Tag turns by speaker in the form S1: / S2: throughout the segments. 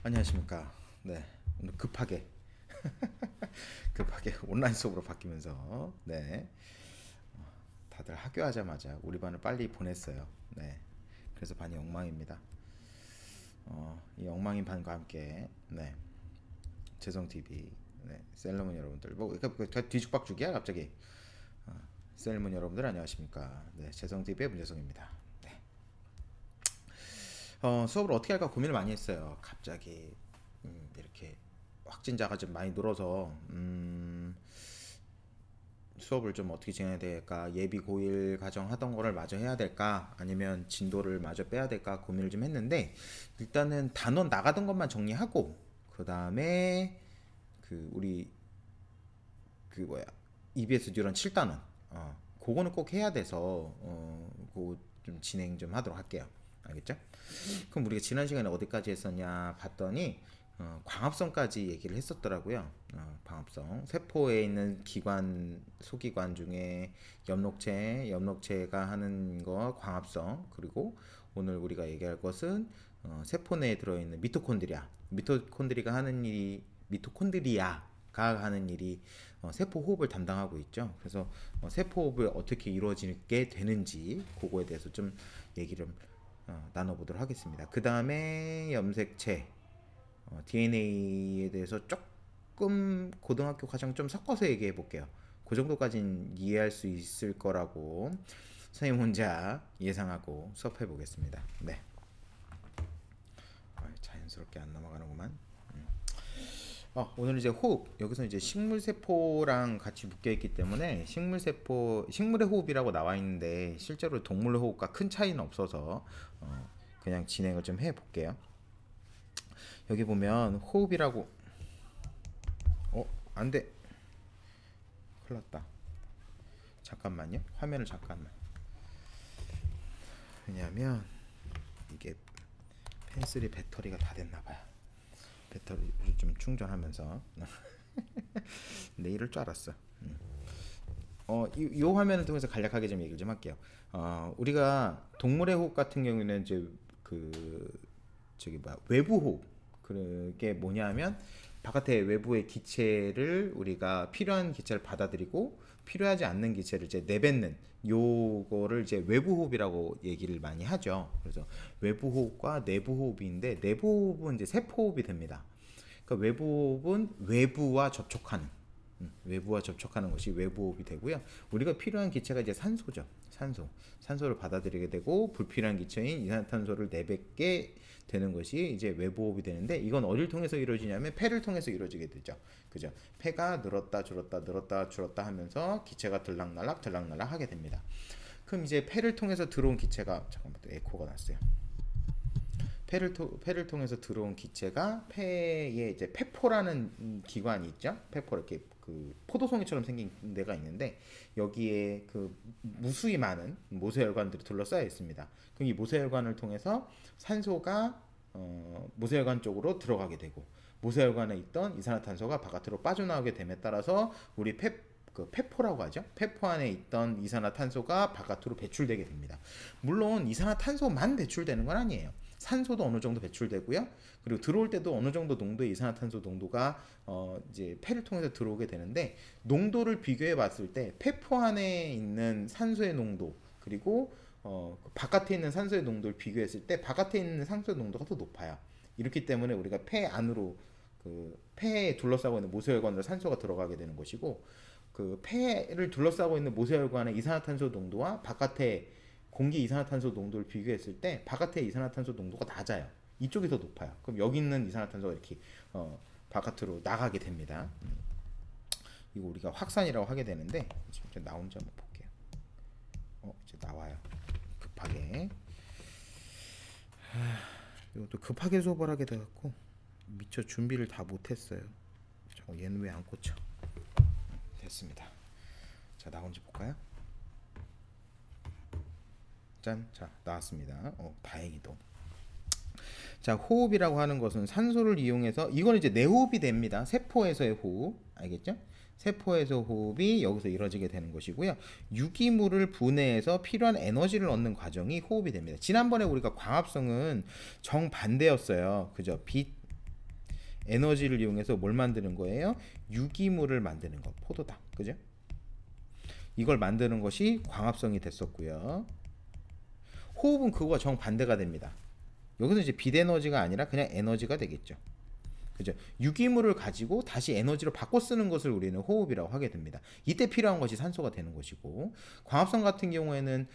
S1: 안녕하십니까. 네, 오늘 급하게 급하게 온라인 수업으로 바뀌면서 다들 학교하자마자 우리 반을 빨리 보냈어요. 네, 그래서 반이 엉망입니다. 이 엉망인 반과 함께 재성 TV, 셀러문 여러분들 뭐 뒤죽박죽이야 갑자기. 셀러문 여러분들 안녕하십니까. 재성 TV의 문재성입니다. 수업을 어떻게 할까 고민을 많이 했어요. 갑자기 이렇게 확진자가 좀 많이 늘어서 수업을 좀 어떻게 진행해야 될까, 예비 고일 과정 하던 거를 마저 해야 될까, 아니면 진도를 마저 빼야 될까 고민을 좀 했는데, 일단은 단원 나가던 것만 정리하고 그 다음에 우리 뭐야, EBS 뉴런 7단원 그거는 꼭 해야 돼서 그거 좀 진행 좀 하도록 할게요. 알겠죠? 그럼 우리가 지난 시간에 어디까지 했었냐 봤더니 광합성까지 얘기를 했었더라고요. 광합성, 세포에 있는 기관, 소기관 중에 엽록체가 하는 거 광합성, 그리고 오늘 우리가 얘기할 것은 세포 내에 들어있는 미토콘드리아가 하는 일이 세포 호흡을 담당하고 있죠. 그래서 세포 호흡이 어떻게 이루어지게 되는지 그거에 대해서 좀 얘기를 나눠보도록 하겠습니다. 그 다음에 염색체, DNA에 대해서 조금 고등학교 과정 좀 섞어서 얘기해 볼게요. 그 정도까지는 이해할 수 있을 거라고 선생님 혼자 예상하고 수업해 보겠습니다. 네. 자연스럽게 안 넘어가는구만. 오늘 이제 호흡, 여기서 이제 식물세포랑 같이 묶여있기 때문에 식물의 호흡이라고 나와 있는데 실제로 동물의 호흡과 큰 차이는 없어서 그냥 진행을 좀 해볼게요. 여기 보면 호흡이라고, 안 돼. 큰일 났다. 잠깐만요. 화면을 잠깐만. 왜냐면 이게 펜슬이 배터리가 다 됐나봐요. 배터리를 좀 충전하면서 내 이럴 줄 알았어. 이 화면을 통해서 간략하게 좀 얘기를 좀 할게요. 우리가 동물의 호흡 같은 경우에는 이제 외부 호흡, 그게 뭐냐면 바깥의 외부의 기체를 우리가 필요한 기체를 받아들이고 필요하지 않는 기체를 이제 내뱉는 요거를 이제 외부 호흡이라고 얘기를 많이 하죠. 그래서 외부 호흡과 내부 호흡인데, 내부 호흡은 이제 세포 호흡이 됩니다. 그러니까 외부 호흡은 외부와 접촉하는 것이 외부 호흡이 되고요. 우리가 필요한 기체가 이제 산소죠. 산소를 받아들이게 되고 불필요한 기체인 이산화탄소를 내뱉게 되는 것이 이제 외부 호흡이 되는데, 이건 어디를 통해서 이루어지냐면 폐를 통해서 이루어지게 되죠. 그죠? 폐가 늘었다 줄었다 하면서 기체가 들락날락 하게 됩니다. 그럼 이제 폐를 통해서 들어온 기체가, 잠깐만, 또 에코가 났어요. 폐를 통해서 들어온 기체가 폐에 이제 폐포라는 기관이 있죠. 폐포, 이렇게 포도송이처럼 생긴 데가 있는데, 여기에 무수히 많은 모세혈관들이 둘러싸여 있습니다. 그럼 이 모세혈관을 통해서 산소가 모세혈관 쪽으로 들어가게 되고, 모세혈관에 있던 이산화탄소가 바깥으로 빠져나오게 됨에 따라서 우리 폐포라고 하죠. 폐포 안에 있던 이산화탄소가 바깥으로 배출되게 됩니다. 물론 이산화탄소만 배출되는 건 아니에요. 산소도 어느 정도 배출되고요. 그리고 들어올 때도 어느 정도 농도의 이산화탄소 농도가 이제 폐를 통해서 들어오게 되는데, 농도를 비교해 봤을 때 폐포 안에 있는 산소의 농도, 그리고 바깥에 있는 산소의 농도를 비교했을 때 바깥에 있는 산소의 농도가 더 높아요. 이렇기 때문에 우리가 폐 안으로, 폐에 둘러싸고 있는 모세혈관으로 산소가 들어가게 되는 것이고, 폐를 둘러싸고 있는 모세혈관의 이산화탄소 농도와 바깥의 공기 이산화탄소 농도를 비교했을 때 바깥의 이산화탄소 농도가 낮아요. 이쪽이 더 높아요. 그럼 여기 있는 이산화탄소가 이렇게 바깥으로 나가게 됩니다. 이거 우리가 확산이라고 하게 되는데, 지금 나온지 한번 볼게요. 이제 나와요. 급하게. 이것도 급하게 수업을 하게 돼갖고 미처 준비를 다 못했어요. 얘는 왜 안 꽂혀? 됐습니다. 자, 나온지 볼까요? 짠, 자, 나왔습니다. 다행히도. 자, 호흡이라고 하는 것은 산소를 이용해서, 이건 이제 내호흡이 됩니다. 세포에서의 호흡, 알겠죠? 세포에서 호흡이 여기서 이루어지게 되는 것이고요. 유기물을 분해해서 필요한 에너지를 얻는 과정이 호흡이 됩니다. 지난번에 우리가 광합성은 정반대였어요. 그죠? 빛, 에너지를 이용해서 뭘 만드는 거예요? 유기물을 만드는 거. 포도당. 그죠? 이걸 만드는 것이 광합성이 됐었고요. 호흡은 그거와 정반대가 됩니다. 여기서 이제 빛 에너지가 아니라 그냥 에너지가 되겠죠. 그죠? 유기물을 가지고 다시 에너지로 바꿔 쓰는 것을 우리는 호흡이라고 하게 됩니다. 이때 필요한 것이 산소가 되는 것이고, 광합성 같은 경우에는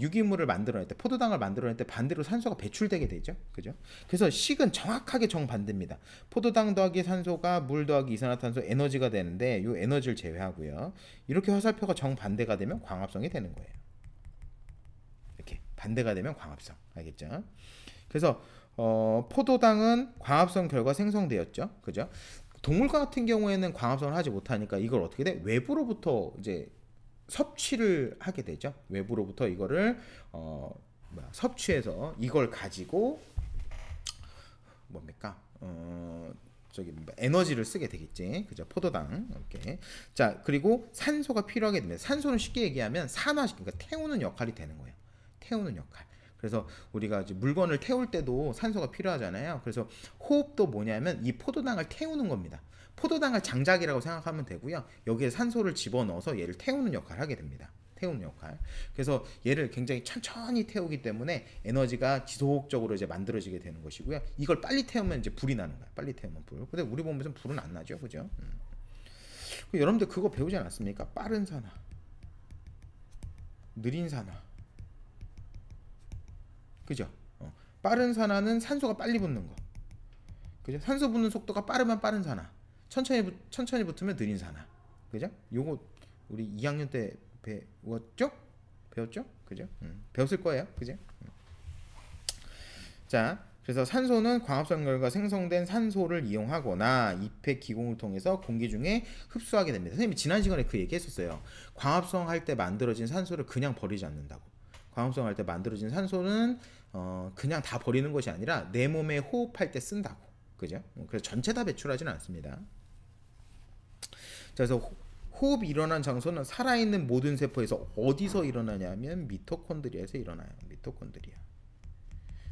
S1: 유기물을 만들어낼 때, 포도당을 만들어낼 때 반대로 산소가 배출되게 되죠. 그죠? 그래서 식은 정확하게 정반대입니다. 포도당 더하기 산소가 물 더하기 이산화탄소 에너지가 되는데, 이 에너지를 제외하고요. 이렇게 화살표가 정반대가 되면 광합성이 되는 거예요. 이렇게 반대가 되면 광합성. 알겠죠? 그래서 포도당은 광합성 결과 생성되었죠. 그죠? 동물과 같은 경우에는 광합성을 하지 못하니까 이걸 어떻게 돼? 외부로부터 이제 섭취를 하게 되죠. 외부로부터 이거를 섭취해서 이걸 가지고 뭡니까? 저기 에너지를 쓰게 되겠지. 그죠? 포도당. 이렇게. 자, 그리고 산소가 필요하게 됩니다. 산소는 쉽게 얘기하면 산화시키니까 태우는 역할이 되는 거예요. 태우는 역할. 그래서 우리가 이제 물건을 태울 때도 산소가 필요하잖아요. 그래서 호흡도 뭐냐면 이 포도당을 태우는 겁니다. 포도당을 장작이라고 생각하면 되고요. 여기에 산소를 집어넣어서 얘를 태우는 역할을 하게 됩니다. 태우는 역할. 그래서 얘를 굉장히 천천히 태우기 때문에 에너지가 지속적으로 이제 만들어지게 되는 것이고요. 이걸 빨리 태우면 이제 불이 나는 거야. 빨리 태우면 불. 근데 우리 몸에서는 불은 안 나죠. 그죠? 여러분들 그거 배우지 않았습니까? 빠른 산화, 느린 산화. 그죠? 빠른 산화는 산소가 빨리 붙는 거. 그죠? 산소 붙는 속도가 빠르면 빠른 산화. 천천히 붙으면 느린 산화. 그죠? 요거 우리 2학년 때 배웠죠? 배웠죠? 그죠? 배웠을 거예요. 그죠? 자, 그래서 산소는 광합성 결과 생성된 산소를 이용하거나 잎의 기공을 통해서 공기 중에 흡수하게 됩니다. 선생님이 지난 시간에 그 얘기 했었어요. 광합성 할 때 만들어진 산소를 그냥 버리지 않는다고. 광합성 할 때 만들어진 산소는 그냥 다 버리는 것이 아니라 내 몸에 호흡할 때 쓴다고. 그죠? 그래서 전체 다 배출하지는 않습니다. 자, 그래서 호흡이 일어난 장소는 살아있는 모든 세포에서 어디서 일어나냐면 미토콘드리아에서 일어나요.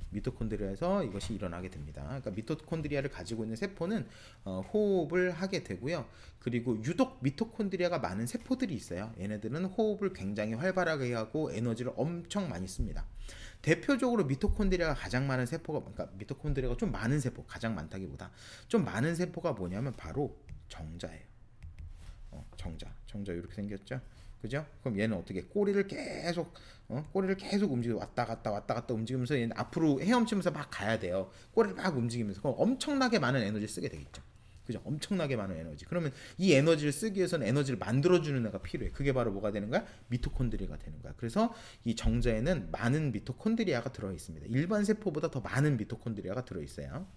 S1: 미토콘드리아에서 이것이 일어나게 됩니다. 그러니까 미토콘드리아를 가지고 있는 세포는 호흡을 하게 되고요. 그리고 유독 미토콘드리아가 많은 세포들이 있어요. 얘네들은 호흡을 굉장히 활발하게 하고 에너지를 엄청 많이 씁니다. 대표적으로 미토콘드리아가 가장 많은 세포가, 그러니까 미토콘드리아가 좀 많은 세포, 가장 많다기보다 좀 많은 세포가 뭐냐면 바로 정자예요. 정자 이렇게 생겼죠. 그죠? 그럼 얘는 어떻게 꼬리를 계속 움직여 왔다 갔다 움직이면서 얘는 앞으로 헤엄치면서 막 가야 돼요. 꼬리를 막 움직이면서 그럼 엄청나게 많은 에너지를 쓰게 되겠죠. 그죠? 엄청나게 많은 에너지. 그러면 이 에너지를 쓰기 위해서는 에너지를 만들어주는 애가 필요해. 그게 바로 뭐가 되는 거야? 미토콘드리아가 되는 거야. 그래서 이 정자에는 많은 미토콘드리아가 들어 있습니다. 일반 세포보다 더 많은 미토콘드리아가 들어 있어요.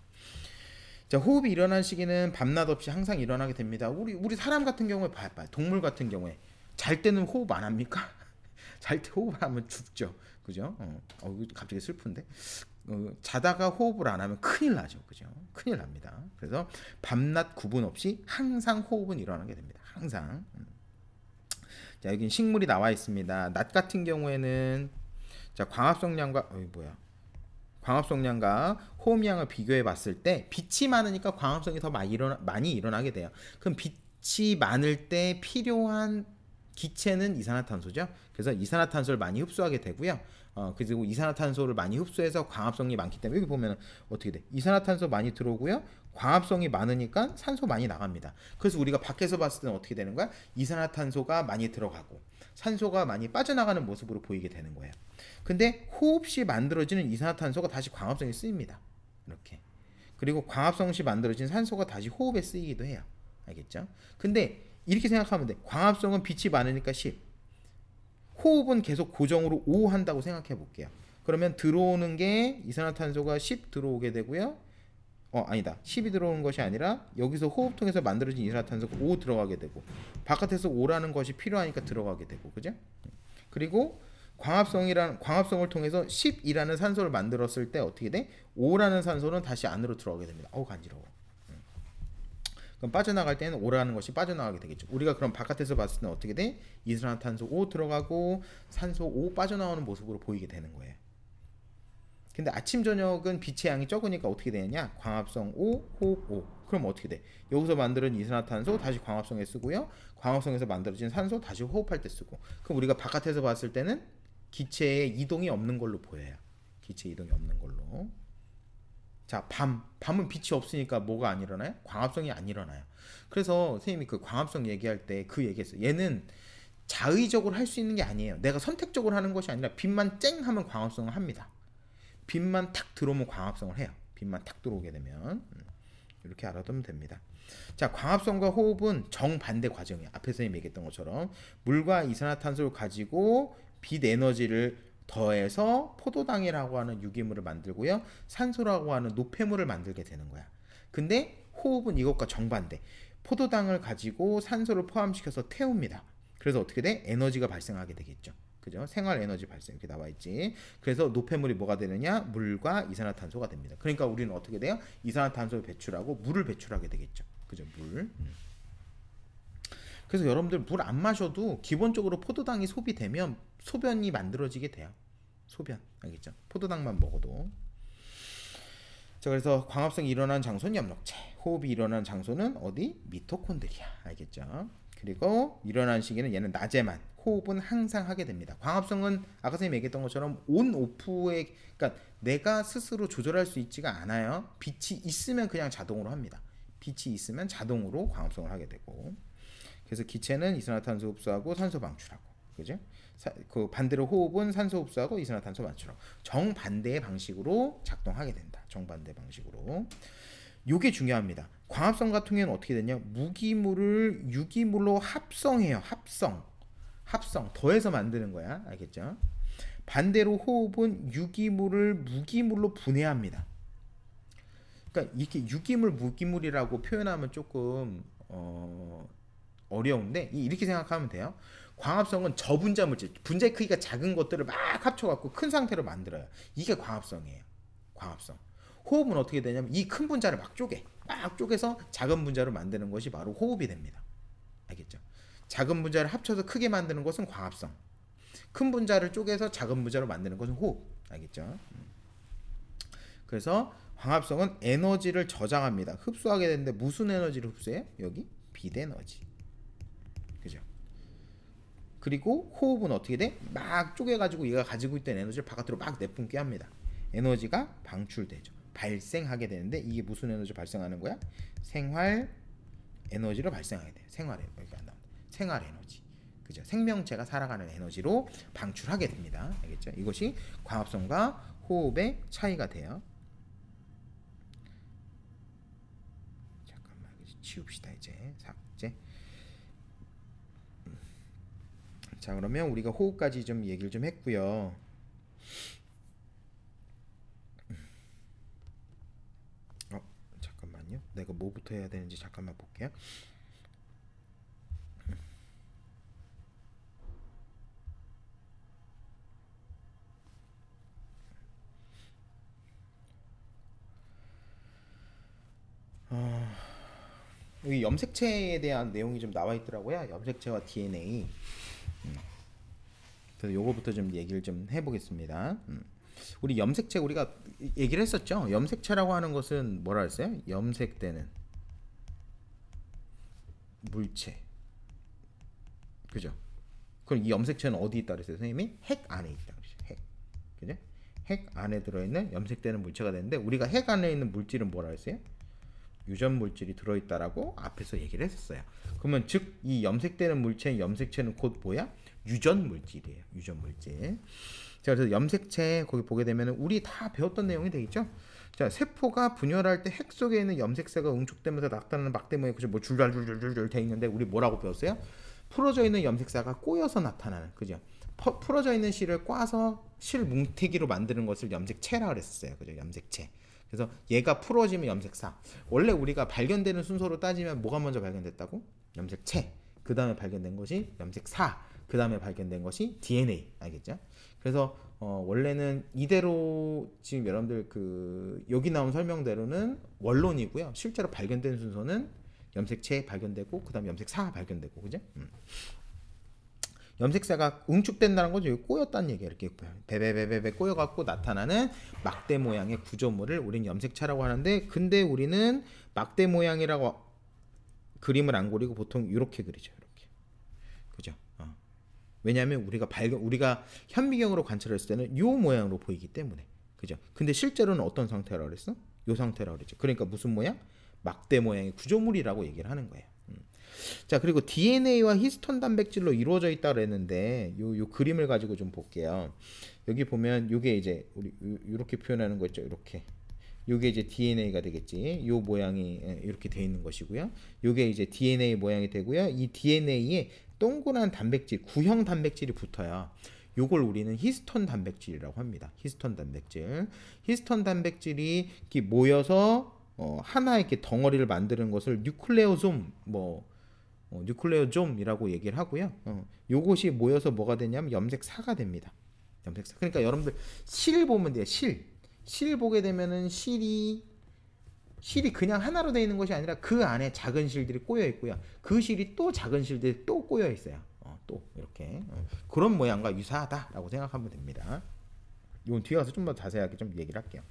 S1: 자, 호흡이 일어난 시기는 밤낮 없이 항상 일어나게 됩니다. 우리 사람 같은 경우에 봐요. 동물 같은 경우에 잘 때는 호흡 안 합니까? 잘 때 호흡 안 하면 죽죠. 그죠? 갑자기 슬픈데. 자다가 호흡을 안 하면 큰일 나죠. 그죠? 큰일 납니다. 그래서 밤낮 구분 없이 항상 호흡은 일어나게 됩니다. 항상. 자, 여기 식물이 나와 있습니다. 낮 같은 경우에는 자, 광합성량과 호흡량을 비교해 봤을 때 빛이 많으니까 광합성이 더 많이 일어나게 돼요. 그럼 빛이 많을 때 필요한 기체는 이산화탄소죠. 그래서 이산화탄소를 많이 흡수하게 되고요. 그리고 이산화탄소를 많이 흡수해서 광합성이 많기 때문에 여기 보면 어떻게 돼? 이산화탄소 많이 들어오고요. 광합성이 많으니까 산소 많이 나갑니다. 그래서 우리가 밖에서 봤을 때는 어떻게 되는 거야? 이산화탄소가 많이 들어가고 산소가 많이 빠져나가는 모습으로 보이게 되는 거예요. 근데 호흡 시 만들어지는 이산화탄소가 다시 광합성에 쓰입니다. 이렇게. 그리고 광합성 시 만들어진 산소가 다시 호흡에 쓰이기도 해요. 알겠죠? 근데 이렇게 생각하면 돼. 광합성은 빛이 많으니까 10. 호흡은 계속 고정으로 5 한다고 생각해 볼게요. 그러면 들어오는 게 이산화탄소가 10 들어오게 되고요. 아니다. 10이 들어오는 것이 아니라 여기서 호흡 통해서 만들어진 이산화탄소가 5 들어가게 되고 바깥에서 5라는 것이 필요하니까 들어가게 되고 그죠? 그리고 광합성을 통해서 10이라는 산소를 만들었을 때 어떻게 돼? 5라는 산소는 다시 안으로 들어가게 됩니다. 간지러워. 그럼 빠져나갈 때는 5라는 것이 빠져나가게 되겠죠. 우리가 그럼 바깥에서 봤을 때는 어떻게 돼? 이산화탄소 5 들어가고 산소 5 빠져나오는 모습으로 보이게 되는 거예요. 근데 아침 저녁은 빛의 양이 적으니까 어떻게 되느냐? 광합성 5, 호흡 5. 그럼 어떻게 돼? 여기서 만드는 이산화탄소 다시 광합성에 쓰고요. 광합성에서 만들어진 산소 다시 호흡할 때 쓰고. 그럼 우리가 바깥에서 봤을 때는 기체에 이동이 없는 걸로 보여요. 기체 이동이 없는 걸로. 자, 밤은 빛이 없으니까 뭐가 안 일어나요? 광합성이 안 일어나요. 그래서 선생님이 그 광합성 얘기할 때 그 얘기했어요. 얘는 자의적으로 할 수 있는 게 아니에요. 내가 선택적으로 하는 것이 아니라 빛만 쨍 하면 광합성을 합니다. 빛만 탁 들어오면 광합성을 해요. 빛만 탁 들어오게 되면 이렇게 알아두면 됩니다. 자, 광합성과 호흡은 정반대 과정이에요. 앞에서 선생님이 얘기했던 것처럼 물과 이산화탄소를 가지고 빛 에너지를 더해서 포도당이라고 하는 유기물을 만들고요. 산소라고 하는 노폐물을 만들게 되는 거야. 근데 호흡은 이것과 정반대. 포도당을 가지고 산소를 포함시켜서 태웁니다. 그래서 어떻게 돼? 에너지가 발생하게 되겠죠. 그죠? 생활 에너지 발생 이렇게 나와 있지. 그래서 노폐물이 뭐가 되느냐? 물과 이산화탄소가 됩니다. 그러니까 우리는 어떻게 돼요? 이산화탄소를 배출하고 물을 배출하게 되겠죠. 그죠? 물. 그래서 여러분들 물 안 마셔도 기본적으로 포도당이 소비되면 소변이 만들어지게 돼요. 소변. 알겠죠? 포도당만 먹어도. 자, 그래서 광합성이 일어나는 장소는 엽록체, 호흡이 일어나는 장소는 어디? 미토콘드리아. 알겠죠? 그리고 일어나는 시기는 얘는 낮에만, 호흡은 항상 하게 됩니다. 광합성은 아까 선생님이 얘기했던 것처럼 온 오프에, 그러니까 내가 스스로 조절할 수 있지가 않아요. 빛이 있으면 그냥 자동으로 합니다. 빛이 있으면 자동으로 광합성을 하게 되고. 그래서 기체는 이산화탄소 흡수하고 산소 방출하고, 그죠? 그 반대로 호흡은 산소 흡수하고 이산화탄소 방출하고 정반대의 방식으로 작동하게 된다. 정반대 방식으로. 요게 중요합니다. 광합성 같은 경우는 어떻게 되냐? 무기물을 유기물로 합성해요. 합성 더해서 만드는 거야. 알겠죠? 반대로 호흡은 유기물을 무기물로 분해합니다. 그러니까 이렇게 유기물 무기물이라고 표현하면 조금 어려운데 이렇게 생각하면 돼요. 광합성은 저분자 물질, 분자의 크기가 작은 것들을 막 합쳐갖고 큰 상태로 만들어요. 이게 광합성이에요. 광합성. 호흡은 어떻게 되냐면 이 큰 분자를 막 쪼개서 작은 분자로 만드는 것이 바로 호흡이 됩니다. 알겠죠? 작은 분자를 합쳐서 크게 만드는 것은 광합성. 큰 분자를 쪼개서 작은 분자로 만드는 것은 호흡. 알겠죠? 그래서 광합성은 에너지를 저장합니다. 흡수하게 되는데 무슨 에너지를 흡수해요? 여기 빛 에너지. 그죠? 그리고 호흡은 어떻게 돼? 막 쪼개가지고 얘가 가지고 있던 에너지를 바깥으로 막 내뿜게 합니다. 에너지가 방출되죠. 발생하게 되는데 이게 무슨 에너지 발생하는 거야? 생활 에너지를 발생하게 돼요. 생활 에너지. 그죠? 생명체가 살아가는 에너지로 방출하게 됩니다. 알겠죠? 이것이 광합성과 호흡의 차이가 돼요. 잠깐만 치웁시다. 이제 삭제. 자, 그러면 우리가 호흡까지 좀 얘기를 좀 했고요. 잠깐만요. 내가 뭐부터 해야 되는지 잠깐만 볼게요. 여기 염색체에 대한 내용이 좀 나와 있더라고요. 염색체와 DNA. 그래서 요거부터 좀 얘기를 좀 해보겠습니다. 우리 염색체 우리가 얘기를 했었죠. 염색체라고 하는 것은 뭐라 했어요? 염색되는 물체. 그죠? 그럼 이 염색체는 어디 있다 그랬어요? 선생님이 핵 안에 있다 그랬어요. 핵. 그죠? 핵 안에 들어있는 염색되는 물체가 되는데 우리가 핵 안에 있는 물질은 뭐라 했어요? 유전 물질이 들어있다라고 앞에서 얘기를 했었어요. 그러면 즉 이 염색되는 물체의 염색체는 곧 뭐야? 유전 물질이에요. 유전 물질. 자, 그래서 염색체 거기 보게 되면 우리 다 배웠던 내용이 되겠죠. 자, 세포가 분열할 때 핵 속에 있는 염색체가 응축되면서 나타나는 막대 모양 그죠? 뭐 줄줄줄줄줄 돼 있는데 우리 뭐라고 배웠어요? 풀어져 있는 염색체가 꼬여서 나타나는 그죠? 풀어져 있는 실을 꽈서 실 뭉태기로 만드는 것을 염색체라 그랬었어요. 그죠? 염색체. 그래서 얘가 풀어지면 염색사. 원래 우리가 발견되는 순서로 따지면 뭐가 먼저 발견됐다고? 염색체. 그 다음에 발견된 것이 염색사. 그 다음에 발견된 것이 DNA. 알겠죠? 그래서 원래는 이대로 지금 여러분들 그 여기 나온 설명대로는 원론이고요. 실제로 발견된 순서는 염색체 발견되고 그 다음에 염색사 발견되고 그죠? 염색체가 응축된다는 거죠. 여기 꼬였다는 얘기야. 이렇게 베베베베베 꼬여갖고 나타나는 막대 모양의 구조물을 우리는 염색체라고 하는데, 근데 우리는 막대 모양이라고 그림을 안 그리고 보통 이렇게 그리죠. 이렇게. 그죠? 왜냐하면 우리가 현미경으로 관찰했을 때는 이 모양으로 보이기 때문에. 그죠? 근데 실제로는 어떤 상태라고 그랬어? 이 상태라고 그랬죠. 그러니까 무슨 모양? 막대 모양의 구조물이라고 얘기를 하는 거예요. 자, 그리고 DNA와 히스톤 단백질로 이루어져 있다 그랬는데 요 그림을 가지고 좀 볼게요. 여기 보면 요게 이제 우리 이렇게 표현하는 거 있죠. 이렇게. 요게 이제 DNA가 되겠지. 요 모양이 이렇게 돼 있는 것이고요. 요게 이제 DNA 모양이 되고요. 이 DNA에 동그란 단백질, 구형 단백질이 붙어요. 요걸 우리는 히스톤 단백질이라고 합니다. 히스톤 단백질. 히스톤 단백질이 이렇게 모여서 하나 이렇게 덩어리를 만드는 것을 뉴클레오솜 뉴클레오좀이라고 얘기를 하고요. 요것이 모여서 뭐가 되냐면 염색사가 됩니다. 염색사. 그러니까 여러분들 실 보면 돼요. 실 보게 되면은 실이 그냥 하나로 되어 있는 것이 아니라 그 안에 작은 실들이 꼬여 있고요. 그 실이 또 작은 실들이 또 꼬여 있어요. 또 이렇게 그런 모양과 유사하다라고 생각하면 됩니다. 이건 뒤에 가서 좀 더 자세하게 좀 얘기를 할게요.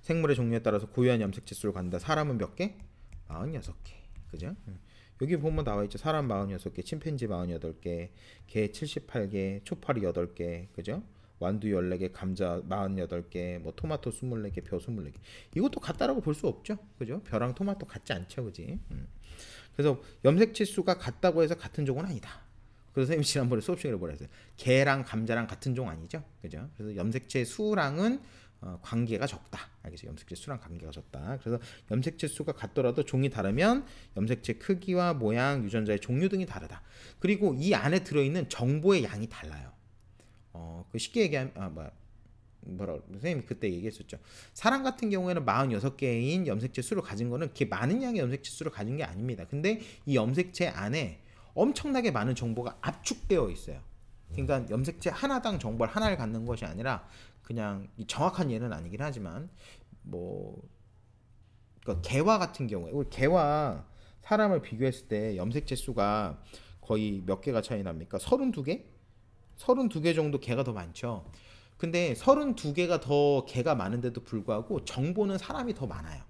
S1: 생물의 종류에 따라서 고유한 염색체 수를 갖는다. 사람은 몇 개? 46개. 그죠? 여기 보면 나와 있죠. 사람 46개, 침팬지 48개, 개 78개, 초파리 8개. 그죠? 완두 14개, 감자 48개, 뭐 토마토 24개, 벼 24개. 이것도 같다라고 볼 수 없죠. 그죠? 벼랑 토마토 같지 않죠. 그지? 그래서 염색체 수가 같다고 해서 같은 종은 아니다. 그래서 선생님이 지난번에 수업 시간에 뭐라 했어요? 개랑 감자랑 같은 종 아니죠? 그죠? 그래서 염색체 수랑은 관계가 적다. 알겠죠? 염색체 수랑 관계가 적다. 그래서 염색체 수가 같더라도 종이 다르면 염색체 크기와 모양, 유전자의 종류 등이 다르다. 그리고 이 안에 들어있는 정보의 양이 달라요. 그 쉽게 얘기하면 선생님이 그때 얘기했었죠. 사람 같은 경우에는 46개인 염색체 수를 가진 거는 그렇게 많은 양의 염색체 수를 가진 게 아닙니다. 근데 이 염색체 안에 엄청나게 많은 정보가 압축되어 있어요. 그러니까 염색체 하나당 정보를 하나를 갖는 것이 아니라 그냥 정확한 예는 아니긴 하지만 그러니까 개와 같은 경우에 우리 개와 사람을 비교했을 때 염색체 수가 거의 몇 개가 차이 납니까? 32개? 32개 정도 개가 더 많죠. 근데 32개가 더 개가 많은데도 불구하고 정보는 사람이 더 많아요.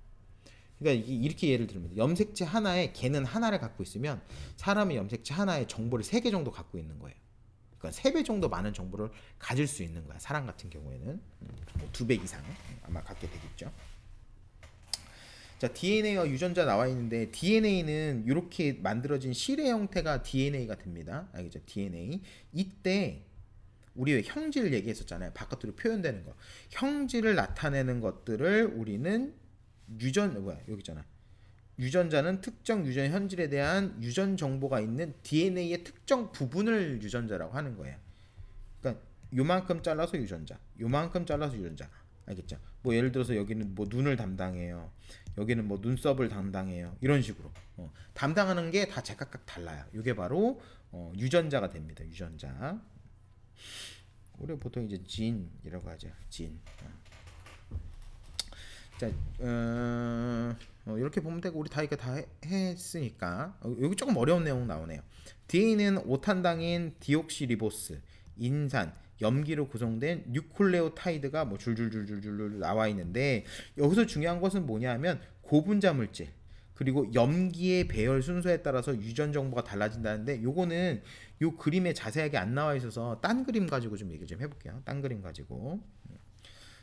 S1: 그러니까 이렇게 예를 들면 염색체 하나에 개는 하나를 갖고 있으면 사람의 염색체 하나에 정보를 3개 정도 갖고 있는 거예요. 그러니까 3배 정도 많은 정보를 가질 수 있는 거야. 사람 같은 경우에는 2배 이상 아마 갖게 되겠죠. 자, DNA와 유전자 나와 있는데 DNA는 이렇게 만들어진 실의 형태가 DNA가 됩니다. 알겠죠? DNA. 이때 우리 왜 형질 얘기했었잖아요. 바깥으로 표현되는 거. 형질을 나타내는 것들을 우리는 여기 있잖아. 유전자는 특정 유전 현질에 대한 유전 정보가 있는 DNA의 특정 부분을 유전자라고 하는 거예요. 그러니까 요만큼 잘라서 유전자, 요만큼 잘라서 유전자. 알겠죠? 뭐 예를 들어서 여기는 뭐 눈을 담당해요. 여기는 뭐 눈썹을 담당해요. 이런 식으로 담당하는 게 다 제각각 달라요. 이게 바로 유전자가 됩니다. 유전자. 우리 보통 이제 진이라고 하죠. 진. 자, 이렇게 보면 되고 우리 다 이거 다 했으니까 여기 조금 어려운 내용 나오네요. DNA는 오탄당인 디옥시리보스, 인산, 염기로 구성된 뉴클레오타이드가 뭐 줄줄줄줄줄 나와 있는데 여기서 중요한 것은 뭐냐면 고분자 물질 그리고 염기의 배열 순서에 따라서 유전 정보가 달라진다는데 요거는 요 그림에 자세하게 안 나와 있어서 딴 그림 가지고 좀 얘기 좀 해볼게요. 딴 그림 가지고.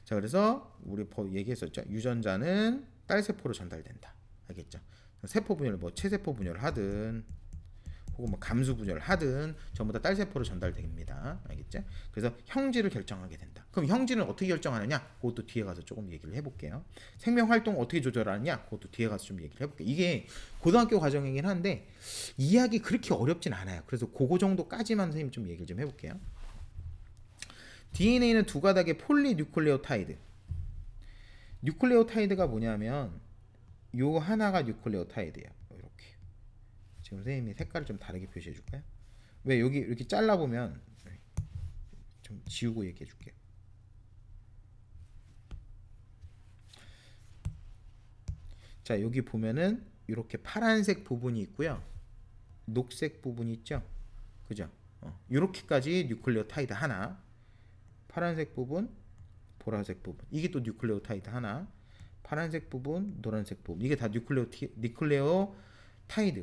S1: 자, 그래서 우리 얘기했었죠. 유전자는 딸세포로 전달된다. 알겠죠? 세포 분열, 뭐 체세포 분열을 하든 혹은 뭐 감수 분열을 하든 전부 다 딸세포로 전달됩니다. 알겠죠? 그래서 형질을 결정하게 된다. 그럼 형질은 어떻게 결정하느냐? 그것도 뒤에 가서 조금 얘기를 해볼게요. 생명 활동 어떻게 조절하느냐? 그것도 뒤에 가서 좀 얘기를 해볼게요. 이게 고등학교 과정이긴 한데 이해하기 그렇게 어렵진 않아요. 그래서 그거 정도까지만 선생님 좀 얘기를 좀 해볼게요. DNA는 두 가닥의 폴리뉴클레오타이드. 뉴클레오타이드가 뭐냐면 요 하나가 뉴클레오타이드예요. 이렇게. 지금 선생님이 색깔을 좀 다르게 표시해 줄까요? 왜 여기 이렇게 잘라 보면 좀 지우고 얘기해 줄게요. 자, 여기 보면은 이렇게 파란색 부분이 있고요. 녹색 부분이 있죠. 그죠? 이렇게까지 뉴클레오타이드 하나, 파란색 부분, 보라색 부분, 이게 또 뉴클레오타이드 하나, 파란색 부분, 노란색 부분, 이게 다 뉴클레오타이드,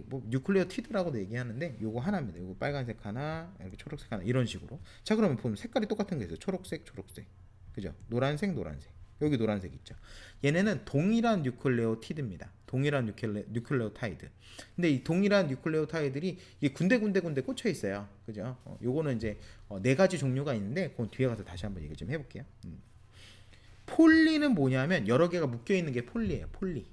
S1: 뭐 뉴클레오티드라고도 얘기하는데 요거 하나입니다. 요거 빨간색 하나, 이렇게 초록색 하나, 이런 식으로. 자, 그러면 보면 색깔이 똑같은 게 있어요. 초록색, 초록색, 그죠? 노란색, 노란색. 여기 노란색 있죠. 얘네는 동일한 뉴클레오티드입니다. 동일한 뉴클레오타이드. 근데 이 동일한 뉴클레오타이드들이 이게 군데군데 꽂혀 있어요. 그죠? 요거는 이제 네 가지 종류가 있는데 그건 뒤에 가서 다시 한번 얘기 좀 해볼게요. 폴리는 뭐냐면 여러 개가 묶여 있는 게 폴리예요. 폴리.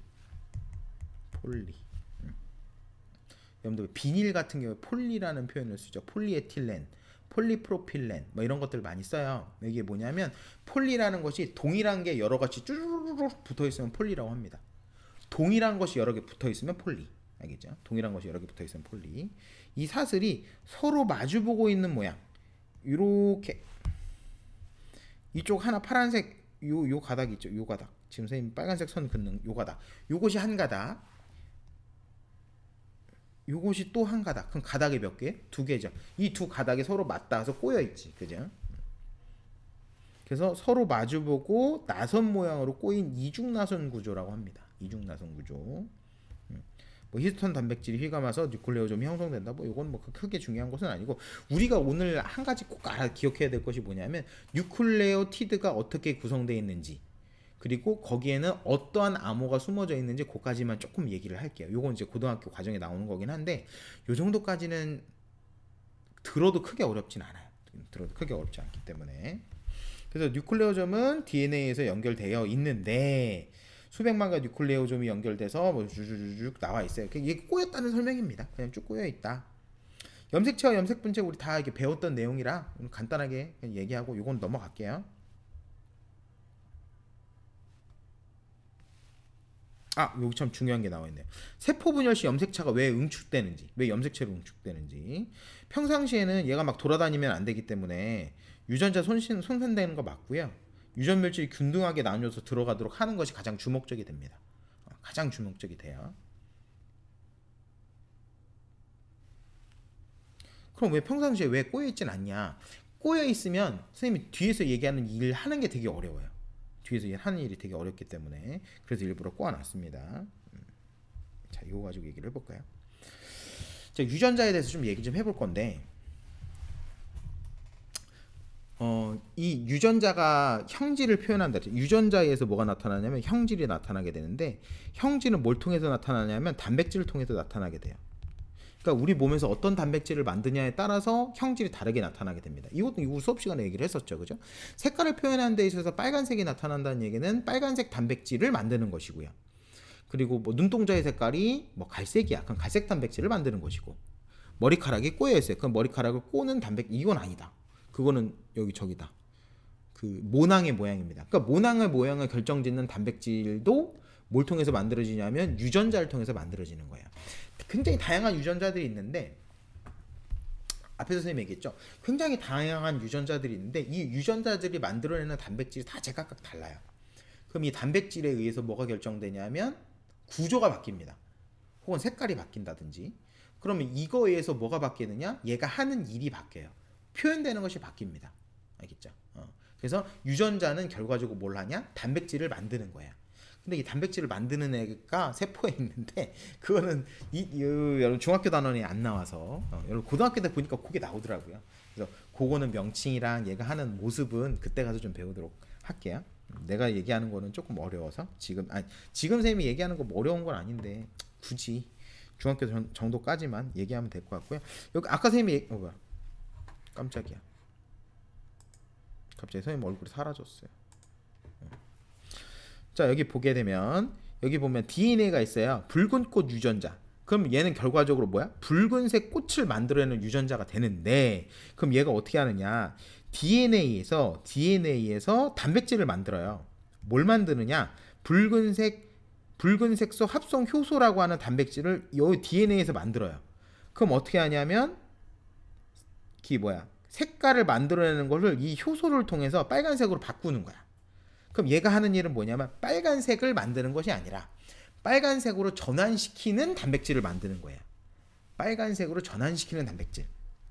S1: 여러분들 비닐 같은 경우에 폴리라는 표현을 쓰죠. 폴리에틸렌, 폴리프로필렌 뭐 이런 것들 많이 써요. 이게 뭐냐면 폴리라는 것이 동일한 게 여러 가지 쭈르륵 붙어 있으면 폴리라고 합니다. 동일한 것이 여러 개 붙어 있으면 폴리. 알겠죠? 동일한 것이 여러 개 붙어 있으면 폴리. 이 사슬이 서로 마주보고 있는 모양. 이렇게 이쪽 하나 파란색 요 가닥 있죠. 요 가닥. 지금 선생님 빨간색 선 긋는 요 가닥. 요것이 한 가닥. 요것이 또 한 가닥. 그럼 가닥이 몇 개? 두 개죠. 이 두 가닥이 서로 맞닿아서 꼬여 있지. 그죠? 그래서 서로 마주보고 나선 모양으로 꼬인 이중나선 구조라고 합니다. 이중나선 구조. 뭐 히스톤 단백질이 휘감아서 뉴클레오좀이 형성된다. 뭐 이건 뭐 크게 중요한 것은 아니고 우리가 오늘 한 가지 꼭 기억해야 될 것이 뭐냐면 뉴클레오티드가 어떻게 구성되어 있는지 그리고 거기에는 어떠한 암호가 숨어져 있는지 그까지만 조금 얘기를 할게요. 요건 이제 고등학교 과정에 나오는 거긴 한데 요 정도까지는 들어도 크게 어렵진 않아요. 들어도 크게 어렵지 않기 때문에. 그래서 뉴클레오점은 DNA에서 연결되어 있는데 수백만 가 뉴클레오점이 연결돼서 뭐 쭉 나와 있어요. 이게 꼬였다는 설명입니다. 그냥 쭉 꼬여 있다. 염색체와 염색분체 우리 다 이렇게 배웠던 내용이라 간단하게 그냥 얘기하고 요건 넘어갈게요. 여기 참 중요한 게 나와 있네요. 세포 분열 시 염색체가 왜 응축되는지, 왜 염색체로 응축되는지. 평상시에는 얘가 막 돌아다니면 안 되기 때문에 유전자 손상되는 거 맞고요. 유전 물질이 균등하게 나뉘어서 들어가도록 하는 것이 가장 주목적이 됩니다. 가장 주목적이 돼요. 그럼 왜 평상시에 왜 꼬여 있진 않냐? 꼬여 있으면 선생님이 뒤에서 얘기하는 일 하는 게 되게 어려워요. 뒤에서 하는 일이 되게 어렵기 때문에 그래서 일부러 꼬아놨습니다. 자, 이거 가지고 얘기를 해볼까요? 자, 유전자에 대해서 좀 얘기 좀 해볼 건데 이 유전자가 형질을 표현한다. 유전자에서 뭐가 나타나냐면 형질이 나타나게 되는데 형질은 뭘 통해서 나타나냐면 단백질을 통해서 나타나게 돼요. 그러니까 우리 몸에서 어떤 단백질을 만드냐에 따라서 형질이 다르게 나타나게 됩니다. 이것도 이후 수업 시간에 얘기를 했었죠. 그죠? 색깔을 표현하는 데 있어서 빨간색이 나타난다는 얘기는 빨간색 단백질을 만드는 것이고요. 그리고 뭐 눈동자의 색깔이 뭐 갈색이야. 그럼 갈색 단백질을 만드는 것이고 머리카락이 꼬여 있어요. 그럼 머리카락을 꼬는 단백질 이건 아니다. 그거는 여기 저기다. 그 모낭의 모양입니다. 그러니까 모낭의 모양을 결정짓는 단백질도 뭘 통해서 만들어지냐면 유전자를 통해서 만들어지는 거예요. 굉장히 다양한 유전자들이 있는데 앞에서 선생님이 얘기했죠. 굉장히 다양한 유전자들이 있는데 이 유전자들이 만들어내는 단백질이 다 제각각 달라요. 그럼 이 단백질에 의해서 뭐가 결정되냐면 구조가 바뀝니다. 혹은 색깔이 바뀐다든지. 그러면 이거에 의해서 뭐가 바뀌느냐? 얘가 하는 일이 바뀌어요. 표현되는 것이 바뀝니다. 알겠죠? 그래서 유전자는 결과적으로 뭘 하냐? 단백질을 만드는 거예요. 근데 이 단백질을 만드는 애가 세포에 있는데 그거는 여러분 중학교 단원이 안 나와서 여러분 고등학교 때 보니까 그게 나오더라고요. 그래서 그거는 명칭이랑 얘가 하는 모습은 그때 가서 좀 배우도록 할게요. 내가 얘기하는 거는 조금 어려워서 지금 선생님이 얘기하는 거 뭐 어려운 건 아닌데 굳이 중학교 정도까지만 얘기하면 될 것 같고요. 여기 아까 선생님이 뭐야? 깜짝이야. 갑자기 선생님 얼굴이 사라졌어요. 자, 여기 보게 되면 여기 보면 DNA가 있어요. 붉은 꽃 유전자. 그럼 얘는 결과적으로 뭐야? 붉은색 꽃을 만들어내는 유전자가 되는데 그럼 얘가 어떻게 하느냐? DNA에서 단백질을 만들어요. 뭘 만드느냐? 붉은색소 합성 효소라고 하는 단백질을 이 DNA에서 만들어요. 그럼 어떻게 하냐면 색깔을 만들어내는 것을 이 효소를 통해서 빨간색으로 바꾸는 거야. 그럼 얘가 하는 일은 뭐냐면 빨간색을 만드는 것이 아니라 빨간색으로 전환시키는 단백질을 만드는 거예요. 빨간색으로 전환시키는 단백질.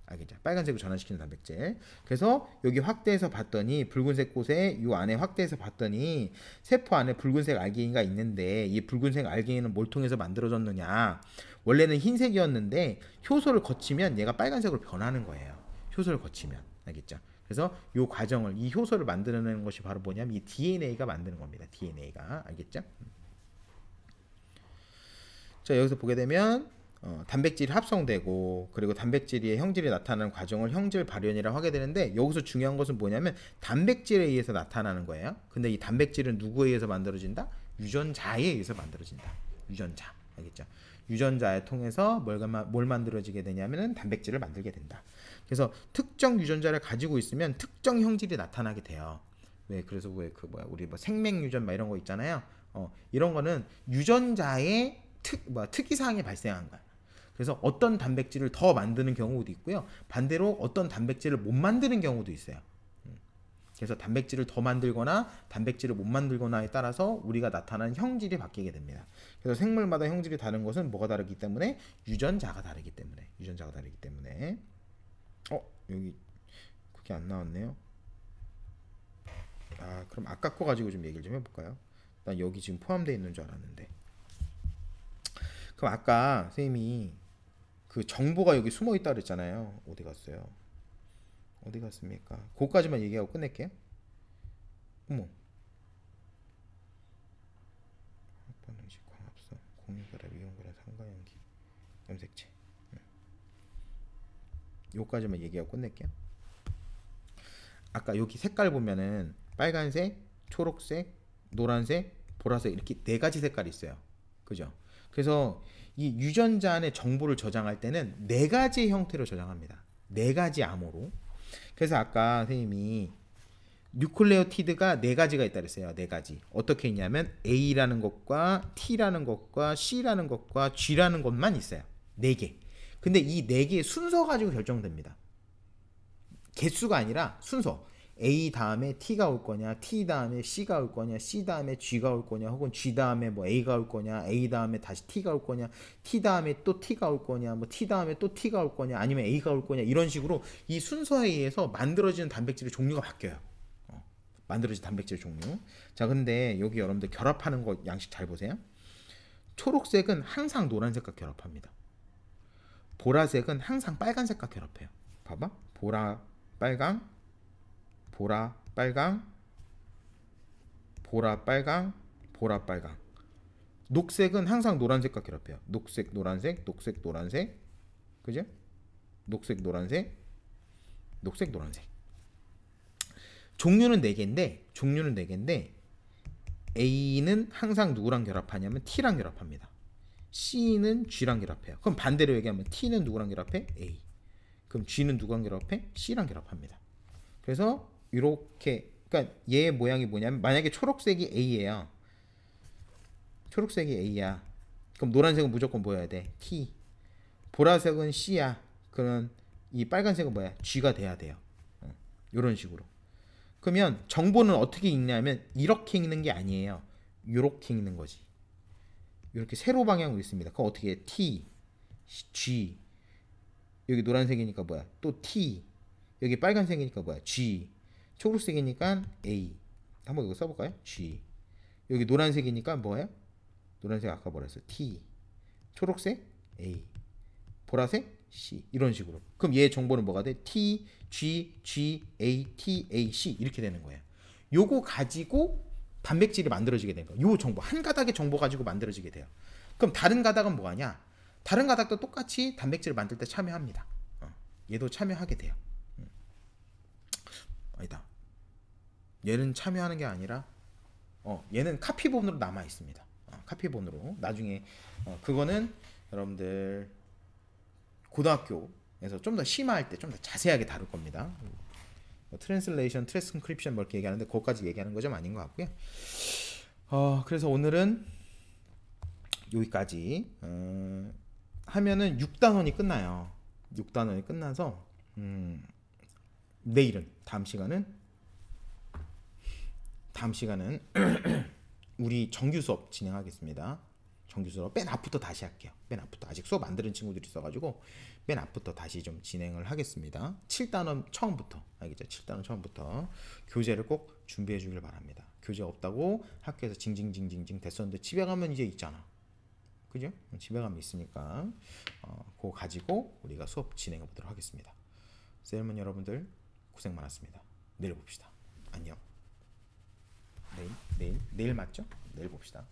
S1: 알겠죠? 빨간색으로 전환시키는 단백질. 그래서 여기 확대해서 봤더니 붉은색 곳에 이 안에 확대해서 봤더니 세포 안에 붉은색 알게인가 있는데 이 붉은색 알게인은 뭘 통해서 만들어졌느냐? 원래는 흰색이었는데 효소를 거치면 얘가 빨간색으로 변하는 거예요. 효소를 거치면. 알겠죠? 그래서 이 과정을 이 효소를 만들어내는 것이 바로 뭐냐면 이 DNA가 만드는 겁니다. DNA가. 알겠죠? 자, 여기서 보게 되면 단백질이 합성되고 그리고 단백질의 형질이 나타나는 과정을 형질 발현이라고 하게 되는데 여기서 중요한 것은 뭐냐면 단백질에 의해서 나타나는 거예요. 근데 이 단백질은 누구에 의해서 만들어진다? 유전자에 의해서 만들어진다. 유전자. 알겠죠? 유전자에 통해서 뭘 만들어지게 되냐면은 단백질을 만들게 된다. 그래서 특정 유전자를 가지고 있으면 특정 형질이 나타나게 돼요. 왜 그래서 왜 그 뭐야 우리 뭐 생명 유전 막 이런 거 있잖아요. 이런 거는 유전자의 특이사항이 발생한 거야. 그래서 어떤 단백질을 더 만드는 경우도 있고요. 반대로 어떤 단백질을 못 만드는 경우도 있어요. 그래서 단백질을 더 만들거나 단백질을 못 만들거나에 따라서 우리가 나타나는 형질이 바뀌게 됩니다. 그래서 생물마다 형질이 다른 것은 뭐가 다르기 때문에 유전자가 다르기 때문에 여기 그게 안 나왔네요. 그럼 아까 거 가지고 좀 얘기를 좀 해볼까요? 난 여기 지금 포함되어 있는 줄 알았는데. 그럼 아까 선생님이 그 정보가 여기 숨어 있다 그랬잖아요. 어디 갔어요? 어디 갔습니까? 그거까지만 얘기하고 끝낼게요. 어머. 반응식, 광합성, 공유결합, 이온결합, 상가연기, 염색체. 요까지만 얘기하고 끝낼게요. 아까 여기 색깔 보면은 빨간색, 초록색, 노란색, 보라색 이렇게 네 가지 색깔이 있어요. 그죠? 그래서 이 유전자 안에 정보를 저장할 때는 네 가지 형태로 저장합니다. 네 가지 암호로. 그래서 아까 선생님이 뉴클레오티드가 네 가지가 있다 그랬어요. 네 가지. 어떻게 있냐면 A라는 것과 T라는 것과 C라는 것과 G라는 것만 있어요. 네 개. 근데 이 네 개의 순서 가지고 결정됩니다. 개수가 아니라 순서. A 다음에 T가 올 거냐, T 다음에 C가 올 거냐, C 다음에 G가 올 거냐, 혹은 G 다음에 뭐 A가 올 거냐, A 다음에 다시 T가 올 거냐, T 다음에 또 T가 올 거냐, 뭐 T 다음에 또 T가 올 거냐, 아니면 A가 올 거냐, 이런 식으로 이 순서에 의해서 만들어지는 단백질의 종류가 바뀌어요. 만들어진 단백질 종류. 자, 근데 여기 여러분들 결합하는 거 양식 잘 보세요. 초록색은 항상 노란색과 결합합니다. 보라색은 항상 빨간색과 결합해요. 봐봐. 보라, 빨강, 보라, 빨강, 보라, 빨강, 보라, 빨강. 녹색은 항상 노란색과 결합해요. 녹색, 노란색, 녹색, 노란색. 그죠? 녹색, 노란색, 녹색, 노란색. 종류는 4개인데 A는 항상 누구랑 결합하냐면 T랑 결합합니다. C는 G랑 결합해요. 그럼 반대로 얘기하면 T는 누구랑 결합해? A. 그럼 G는 누구랑 결합해? C랑 결합합니다. 그래서 이렇게, 그러니까 얘의 모양이 뭐냐면 만약에 초록색이 A예요. 초록색이 A야. 그럼 노란색은 무조건 뭐여야 돼? T. 보라색은 C야. 그럼 이 빨간색은 뭐야? G가 돼야 돼요. 이런 식으로. 그러면 정보는 어떻게 읽냐면 이렇게 읽는 게 아니에요. 이렇게 읽는 거지. 이렇게 세로 방향으로 있습니다. 그럼 어떻게 해? T, G. 여기 노란색이니까 뭐야? 또 T. 여기 빨간색이니까 뭐야? G. 초록색이니까 A. 한번 이거 써볼까요? G. 여기 노란색이니까 뭐예요? 노란색 아까 뭐라 했어? T. 초록색 A. 보라색 C. 이런 식으로. 그럼 얘 정보는 뭐가 돼? T, G, G, A, T, A, C 이렇게 되는 거예요. 요거 가지고 단백질이 만들어지게 되는 거예요. 요 정보 한 가닥의 정보 가지고 만들어지게 돼요. 그럼 다른 가닥은 뭐하냐? 다른 가닥도 똑같이 단백질을 만들 때 참여합니다. 얘도 참여하게 돼요. 아니다. 얘는 참여하는 게 아니라 얘는 카피본으로 남아 있습니다. 카피본으로 나중에 그거는 여러분들 고등학교에서 좀 더 심화할 때 좀 더 자세하게 다룰 겁니다. 트랜슬레이션, 트랜스크립션 뭐 이렇게 얘기하는데 그것까지 얘기하는 거 좀 아닌 것 같고요. 그래서 오늘은 여기까지 하면은 6단원이 끝나요. 6단원이 끝나서 내일은 다음 시간은 우리 정규 수업 진행하겠습니다. 정규 수업 맨 앞부터 다시 할게요. 맨 앞부터 아직 수업 안 들은 친구들이 있어가지고 맨 앞부터 다시 좀 진행을 하겠습니다. 7단원 처음부터 알겠죠? 7단원 처음부터 교재를 꼭 준비해 주길 바랍니다. 교재 없다고 학교에서 징징징징징 됐었는데 집에 가면 이제 있잖아. 그죠? 집에 가면 있으니까 그거 가지고 우리가 수업 진행해 보도록 하겠습니다. 셀먼 여러분들 고생 많았습니다. 내일 봅시다. 안녕. 내일 맞죠? 내일 봅시다.